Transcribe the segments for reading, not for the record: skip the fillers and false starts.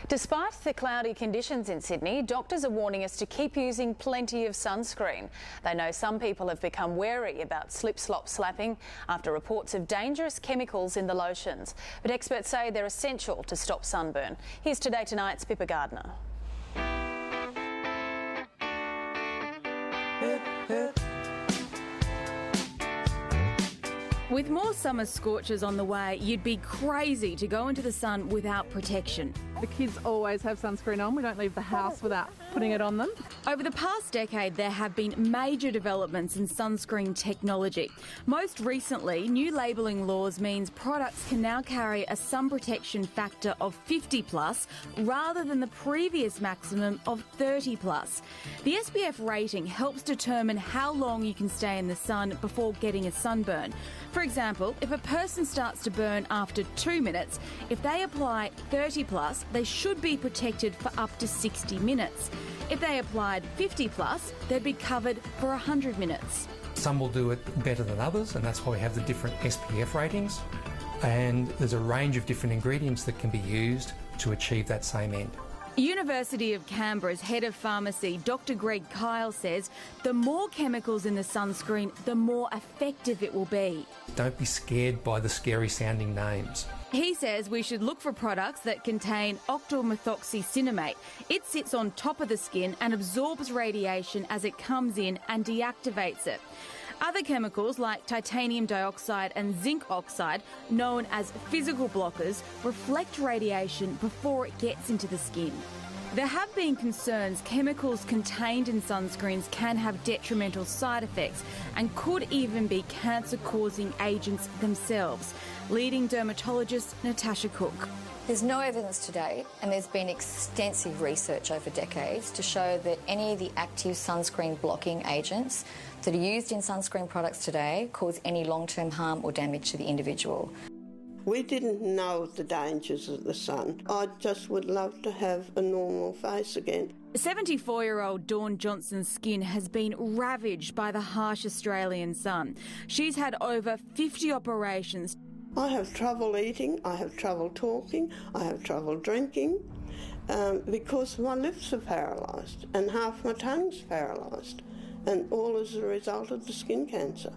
Despite the cloudy conditions in Sydney, doctors are warning us to keep using plenty of sunscreen. They know some people have become wary about slip-slop slapping after reports of dangerous chemicals in the lotions. But experts say they're essential to stop sunburn. Here's Today Tonight's Pippa Gardner. With more summer scorches on the way, you'd be crazy to go into the sun without protection. The kids always have sunscreen on. We don't leave the house without putting it on them. Over the past decade, there have been major developments in sunscreen technology. Most recently, new labelling laws means products can now carry a sun protection factor of 50 plus rather than the previous maximum of 30 plus. The SPF rating helps determine how long you can stay in the sun before getting a sunburn. For example, if a person starts to burn after 2 minutes, if they apply 30 plus, they should be protected for up to 60 minutes. If they applied 50 plus, they'd be covered for 100 minutes. Some will do it better than others, and that's why we have the different SPF ratings. And there's a range of different ingredients that can be used to achieve that same end. University of Canberra's head of pharmacy, Dr. Greg Kyle, says the more chemicals in the sunscreen, the more effective it will be. Don't be scared by the scary sounding names. He says we should look for products that contain octylmethoxycinnamate. It sits on top of the skin and absorbs radiation as it comes in and deactivates it. Other chemicals like titanium dioxide and zinc oxide, known as physical blockers, reflect radiation before it gets into the skin. There have been concerns chemicals contained in sunscreens can have detrimental side effects and could even be cancer-causing agents themselves. Leading dermatologist Natasha Cook. There's no evidence to date, and there's been extensive research over decades to show that any of the active sunscreen blocking agents that are used in sunscreen products today cause any long-term harm or damage to the individual. We didn't know the dangers of the sun. I just would love to have a normal face again. 74-year-old Dawn Johnson's skin has been ravaged by the harsh Australian sun. She's had over 50 operations. I have trouble eating, I have trouble talking, I have trouble drinking because my lips are paralysed and half my tongue's paralysed, and all as a result of the skin cancer.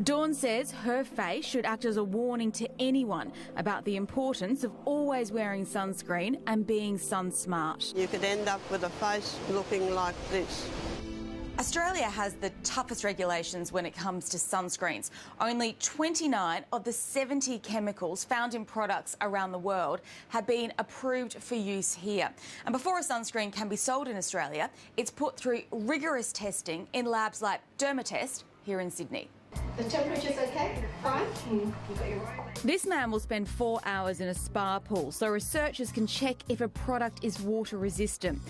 Dawn says her face should act as a warning to anyone about the importance of always wearing sunscreen and being sun smart. You could end up with a face looking like this. Australia has the toughest regulations when it comes to sunscreens. Only 29 of the 70 chemicals found in products around the world have been approved for use here. And before a sunscreen can be sold in Australia, it's put through rigorous testing in labs like Dermatologist here in Sydney. The temperature's okay? Fine? This man will spend 4 hours in a spa pool so researchers can check if a product is water resistant.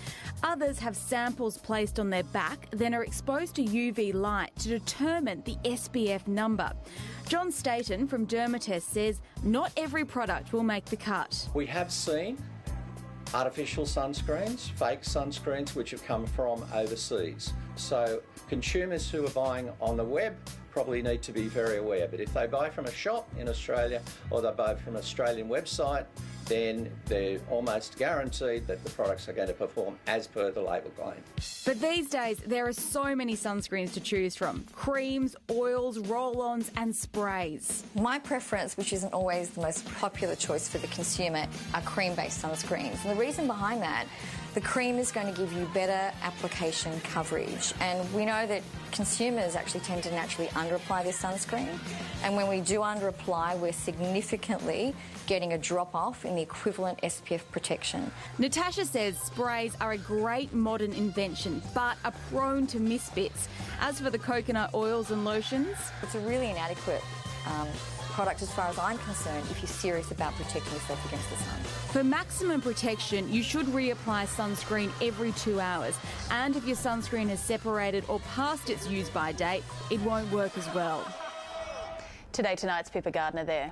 Others have samples placed on their back, then are exposed to UV light to determine the SPF number. John Staten from Dermatologist says not every product will make the cut. We have seen artificial sunscreens, fake sunscreens, which have come from overseas. So consumers who are buying on the web probably need to be very aware. But if they buy from a shop in Australia or they buy from an Australian website, then they're almost guaranteed that the products are going to perform as per the label claim. But these days, there are so many sunscreens to choose from. Creams, oils, roll-ons and sprays. My preference, which isn't always the most popular choice for the consumer, are cream-based sunscreens. And the reason behind that, the cream is going to give you better application coverage. And we know that consumers actually tend to naturally under-apply their sunscreen. And when we do under-apply, we're significantly getting a drop-off in the equivalent SPF protection. Natasha says sprays are a great modern invention, but are prone to misfits. As for the coconut oils and lotions, it's a really inadequate product as far as I'm concerned if you're serious about protecting yourself against the sun. For maximum protection, you should reapply sunscreen every 2 hours. And if your sunscreen has separated or passed its use-by date, it won't work as well. Today Tonight's Pippa Gardner there.